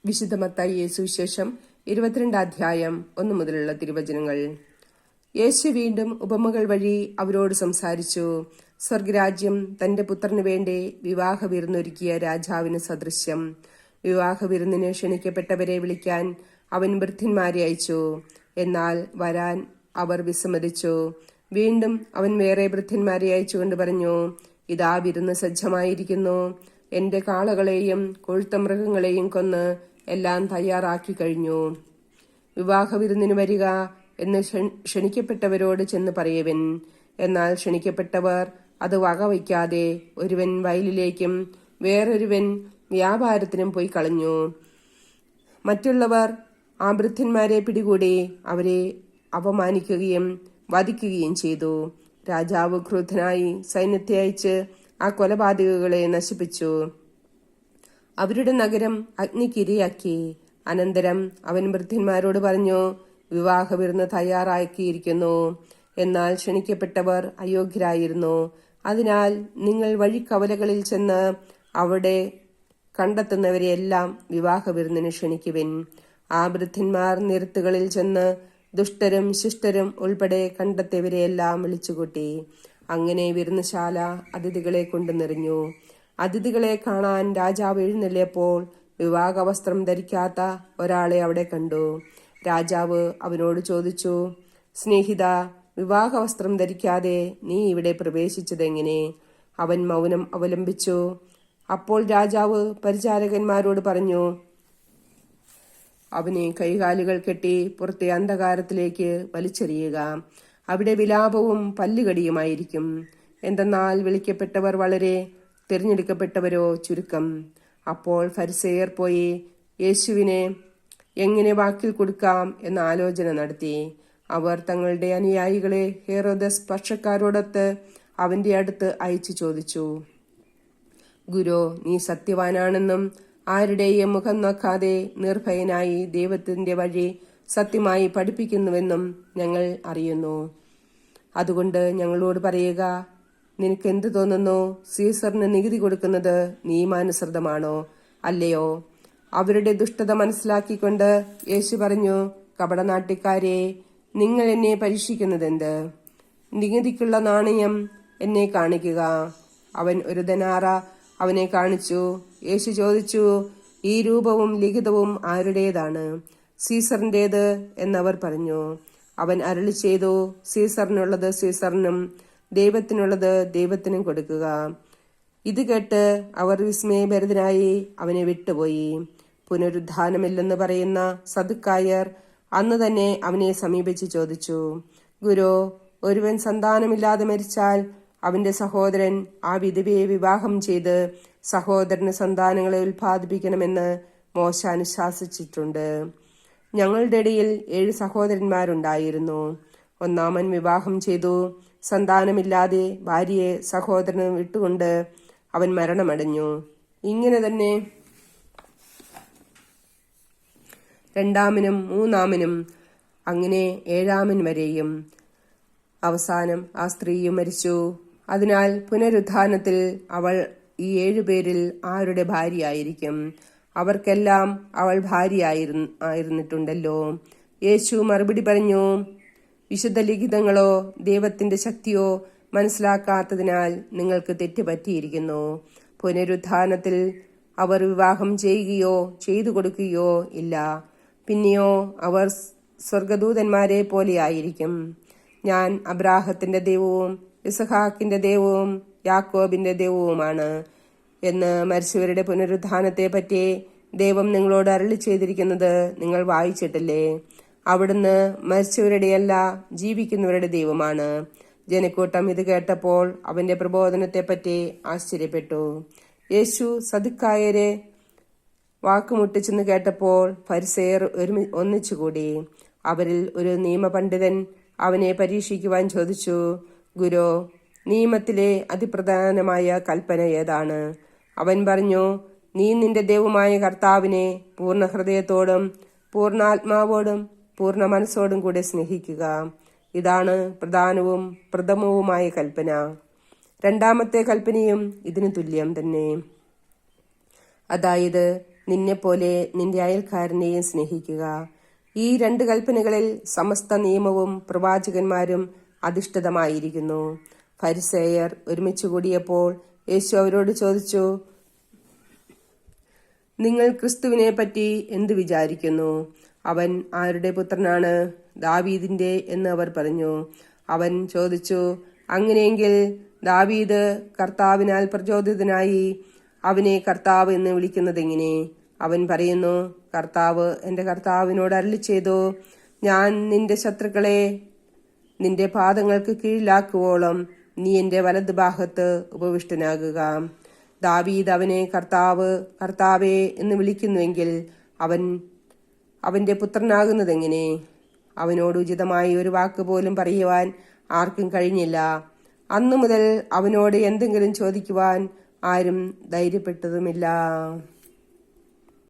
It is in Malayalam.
വിശുദ്ധ മത്തായി സുവിശേഷം 22 അധ്യായം 1 മുതലുള്ള തിരുവചനങ്ങൾ. യേശു വീണ്ടും ഉപമകൾ വഴി അവരോട് സംസാരിച്ചു. സ്വർഗരാജ്യം തന്റെ പുത്രന് വേണ്ടി വിവാഹ വിരുന്നൊരുക്കിയ രാജാവിന് സദൃശ്യം. വിവാഹ വിരുന്നിന് ക്ഷണിക്കപ്പെട്ടവരെ വിളിക്കാൻ അവൻ ഭൃത്യന്മാരെ അയച്ചു. എന്നാൽ വരാൻ അവർ വിസമ്മതിച്ചു. വീണ്ടും അവൻ വേറെ ഭൃത്യന്മാരെ അയച്ചുകൊണ്ട് പറഞ്ഞു, ഇതാ വിരുന്ന് സജ്ജമായിരിക്കുന്നു. എന്റെ കാളകളെയും കൊഴുത്ത മൃഗങ്ങളെയും കൊന്ന് എല്ലാം തയ്യാറാക്കി കഴിഞ്ഞു. വിവാഹ വിരുന്നിന് വരിക എന്ന് ക്ഷണിക്കപ്പെട്ടവരോട് ചെന്ന് പറയുവിൻ. എന്നാൽ ക്ഷണിക്കപ്പെട്ടവർ അത് വകവയ്ക്കാതെ ഒരുവൻ വയലിലേക്കും വേറൊരുവൻ വ്യാപാരത്തിനും പോയി കളഞ്ഞു. മറ്റുള്ളവർ ആ ഭൃത്യന്മാരെ പിടികൂടി അവരെ അപമാനിക്കുകയും വധിക്കുകയും ചെയ്തു. രാജാവ് ക്രുദ്ധനായി സൈന്യത്തെ അയച്ച് ആ കൊലപാതകികളെ നശിപ്പിച്ചു. അവരുടെ നഗരം അഗ്നിക്കിരയാക്കി. അനന്തരം അവൻ ഭൃത്യന്മാരോട് പറഞ്ഞു, വിവാഹ വിരുന്ന് തയ്യാറാക്കിയിരിക്കുന്നു, എന്നാൽ ക്ഷണിക്കപ്പെട്ടവർ അയോഗ്യരായിരുന്നു. അതിനാൽ നിങ്ങൾ വഴിക്കവലകളിൽ ചെന്ന് അവിടെ കണ്ടെത്തുന്നവരെയെല്ലാം വിവാഹ വിരുന്നിന് ക്ഷണിക്കുവിൻ. ആ ഭൃത്യന്മാർ നിരത്തുകളിൽ ചെന്ന് ദുഷ്ടരും ശിഷ്ടരും ഉൾപ്പെടെ കണ്ടെത്തിയവരെയെല്ലാം വിളിച്ചുകൂട്ടി. അങ്ങനെ വിരുന്നുശാല അതിഥികളെ കൊണ്ട് നിറഞ്ഞു. അതിഥികളെ കാണാൻ രാജാവ് എഴുന്നള്ളിയപ്പോൾ വിവാഹ വസ്ത്രം ധരിക്കാത്ത ഒരാളെ അവിടെ കണ്ടു. രാജാവ് അവനോട് ചോദിച്ചു, സ്നേഹിത, വിവാഹ വസ്ത്രം ധരിക്കാതെ നീ ഇവിടെ പ്രവേശിച്ചതെങ്ങനെ? അവൻ മൗനം അവലംബിച്ചു. അപ്പോൾ രാജാവ് പരിചാരകന്മാരോട് പറഞ്ഞു, അവനെ കൈകാലുകൾ കെട്ടി പുറത്തെ അന്ധകാരത്തിലേക്ക് വലിച്ചെറിയുക. അവിടെ വിലാപവും പല്ലുകടിയുമായിരിക്കും. എന്തെന്നാൽ വിളിക്കപ്പെട്ടവർ വളരെ, തിരഞ്ഞെടുക്കപ്പെട്ടവരോ ചുരുക്കം. അപ്പോൾ ഫരിസേയർ പോയി യേശുവിനെ എങ്ങനെ വാക്കിൽ കൊടുക്കാം എന്ന ആലോചന നടത്തി. അവർ തങ്ങളുടെ അനുയായികളെ ഹെരോദസ് പക്ഷക്കാരോടൊത്ത് അവന്റെ അടുത്ത് അയച്ചു ചോദിച്ചു, ഗുരു, നീ സത്യവാനാണെന്നും ആരുടെയും മുഖം നോക്കാതെ നിർഭയനായി ദൈവത്തിന്റെ വഴി സത്യമായി പഠിപ്പിക്കുന്നുവെന്നും ഞങ്ങൾ അറിയുന്നു. അതുകൊണ്ട് ഞങ്ങളോട് പറയുക, നിനക്ക് എന്ത് തോന്നുന്നു? സീസറിന് നികുതി കൊടുക്കുന്നത് നിയമാനുസൃതമാണോ അല്ലയോ? അവരുടെ ദുഷ്ടത മനസ്സിലാക്കിക്കൊണ്ട് യേശു പറഞ്ഞു, കപടനാട്യക്കാരെ, നിങ്ങൾ എന്നെ പരീക്ഷിക്കുന്നതെന്ത്? നികുതിക്കുള്ള നാണയം എന്നെ കാണിക്കുക. അവൻ ഒരു ദനാറ അവനെ കാണിച്ചു. യേശു ചോദിച്ചു, ഈ രൂപവും ലിഖിതവും ആരുടേതാണ്? സീസറിന്റേത് എന്നവർ പറഞ്ഞു. അവൻ അരുളി ചെയ്തു, സീസറിനുള്ളത് സീസറിനും ദൈവത്തിനുള്ളത് ദൈവത്തിനും കൊടുക്കുക. ഇത് കേട്ട് അവർ വിസ്മയഭരിതരായി അവനെ വിട്ടുപോയി. പുനരുദ്ധാനമില്ലെന്ന് പറയുന്ന സദുക്കായർ അന്ന് തന്നെ അവനെ സമീപിച്ച് ചോദിച്ചു, ഗുരു, ഒരുവൻ സന്താനമില്ലാതെ മരിച്ചാൽ അവന്റെ സഹോദരൻ ആ വിധവയെ വിവാഹം ചെയ്ത് സഹോദരന് സന്താനങ്ങളെ ഉൽപ്പാദിപ്പിക്കണമെന്ന് മോശ അനുശാസിച്ചിട്ടുണ്ട്. ഞങ്ങളുടെ ഇടയിൽ 7 സഹോദരന്മാരുണ്ടായിരുന്നു. ഒന്നാമൻ വിവാഹം ചെയ്തു. സന്താനമില്ലാതെ ഭാര്യയെ സഹോദരന് വിട്ടുകൊണ്ട് അവൻ മരണമടഞ്ഞു. ഇങ്ങനെ തന്നെ രണ്ടാമനും മൂന്നാമനും, അങ്ങനെ 7-ാമൻ വരെയും. അവസാനം ആ സ്ത്രീയും മരിച്ചു. അതിനാൽ പുനരുദ്ധാനത്തിൽ അവൾ ഈ 7 പേരിൽ ആരുടെ ഭാര്യയായിരിക്കും? അവർക്കെല്ലാം അവൾ ഭാര്യയായിരുന്നിട്ടുണ്ടല്ലോ. യേശു മറുപടി പറഞ്ഞു, വിശുദ്ധ ലിഖിതങ്ങളോ ദൈവത്തിന്റെ ശക്തിയോ മനസ്സിലാക്കാത്തതിനാൽ നിങ്ങൾക്ക് തെറ്റുപറ്റിയിരിക്കുന്നു. പുനരുദ്ധാനത്തിൽ അവർ വിവാഹം ചെയ്യുകയോ ചെയ്തു കൊടുക്കുകയോ ഇല്ല. പിന്നെയോ അവർ സ്വർഗദൂതന്മാരെ പോലെയായിരിക്കും. ഞാൻ അബ്രാഹത്തിന്റെ ദൈവവും ഇസഹാക്കിന്റെ ദൈവവും യാക്കോബിന്റെ ദൈവവുമാണ് എന്ന് മരിച്ചവരുടെ പുനരുദ്ധാനത്തെ പറ്റി ദൈവം നിങ്ങളോട് അരുളി ചെയ്തിരിക്കുന്നത് നിങ്ങൾ വായിച്ചിട്ടില്ലേ? അവിടുന്ന് മരിച്ചവരുടെയല്ല ജീവിക്കുന്നവരുടെ ദൈവമാണ്. ജനക്കൂട്ടം ഇത് കേട്ടപ്പോൾ അവന്റെ പ്രബോധനത്തെപ്പറ്റി ആശ്ചര്യപ്പെട്ടു. യേശു സദുക്കായരെ വാക്കുമുട്ടിച്ചെന്ന് കേട്ടപ്പോൾ ഫരിസേയർ ഒന്നിച്ചുകൂടി. അവരിൽ ഒരു നിയമപണ്ഡിതൻ അവനെ പരീക്ഷിക്കുവാൻ ചോദിച്ചു, ഗുരു, നിയമത്തിലെ അതിപ്രധാനമായ കൽപ്പന ഏതാണ്? അവൻ പറഞ്ഞു, നീ നിന്റെ ദൈവമായ കർത്താവിനെ പൂർണ്ണ ഹൃദയത്തോടും പൂർണ്ണാത്മാവോടും പൂർണ്ണ മനസ്സോടും കൂടെ സ്നേഹിക്കുക. ഇതാണ് പ്രധാനവും പ്രഥമവുമായ കൽപ്പന. രണ്ടാമത്തെ കൽപ്പനയും ഇതിനു തുല്യം തന്നെ. അതായത്, നിന്നെപ്പോലെ നിന്റെ അയൽക്കാരനെയും സ്നേഹിക്കുക. ഈ 2 കൽപ്പനകളിൽ സമസ്ത നിയമവും പ്രവാചകന്മാരും അധിഷ്ഠിതമായിരിക്കുന്നു. ഫരിസേയർ ഒരുമിച്ച് കൂടിയപ്പോൾ യേശു അവരോട് ചോദിച്ചു, നിങ്ങൾ ക്രിസ്തുവിനെ പറ്റി എന്ത് വിചാരിക്കുന്നു? അവൻ ആരുടെ പുത്രനാണ്? ദാവീദിന്റെ എന്ന് അവർ പറഞ്ഞു. അവൻ ചോദിച്ചു, അങ്ങനെയെങ്കിൽ ദാവീദ് കർത്താവിനാൽ പ്രചോദിതനായി അവനെ കർത്താവ് എന്ന് വിളിക്കുന്നതെങ്ങനെ? അവൻ പറയുന്നു, കർത്താവ് എന്റെ കർത്താവിനോട് അരുളിച്ചെയ്തു, ഞാൻ നിന്റെ ശത്രുക്കളെ നിന്റെ പാദങ്ങൾക്ക് കീഴിലാക്കുവോളം നീ എന്റെ വലതുഭാഗത്ത് ഉപവിഷ്ടനാകുക. ദാവീദ് അവനെ കർത്താവ്, കർത്താവേ എന്ന് വിളിക്കുന്നുവെങ്കിൽ അവൻ അവന്റെ പുത്രനാകുന്നതെങ്ങനെ? അവനോട് ഉചിതമായി ഒരു വാക്ക് പോലും പറയുവാൻ ആർക്കും കഴിഞ്ഞില്ല. അന്നു മുതൽ അവനോട് എന്തെങ്കിലും ചോദിക്കുവാൻ ആരും ധൈര്യപ്പെട്ടതുമില്ല.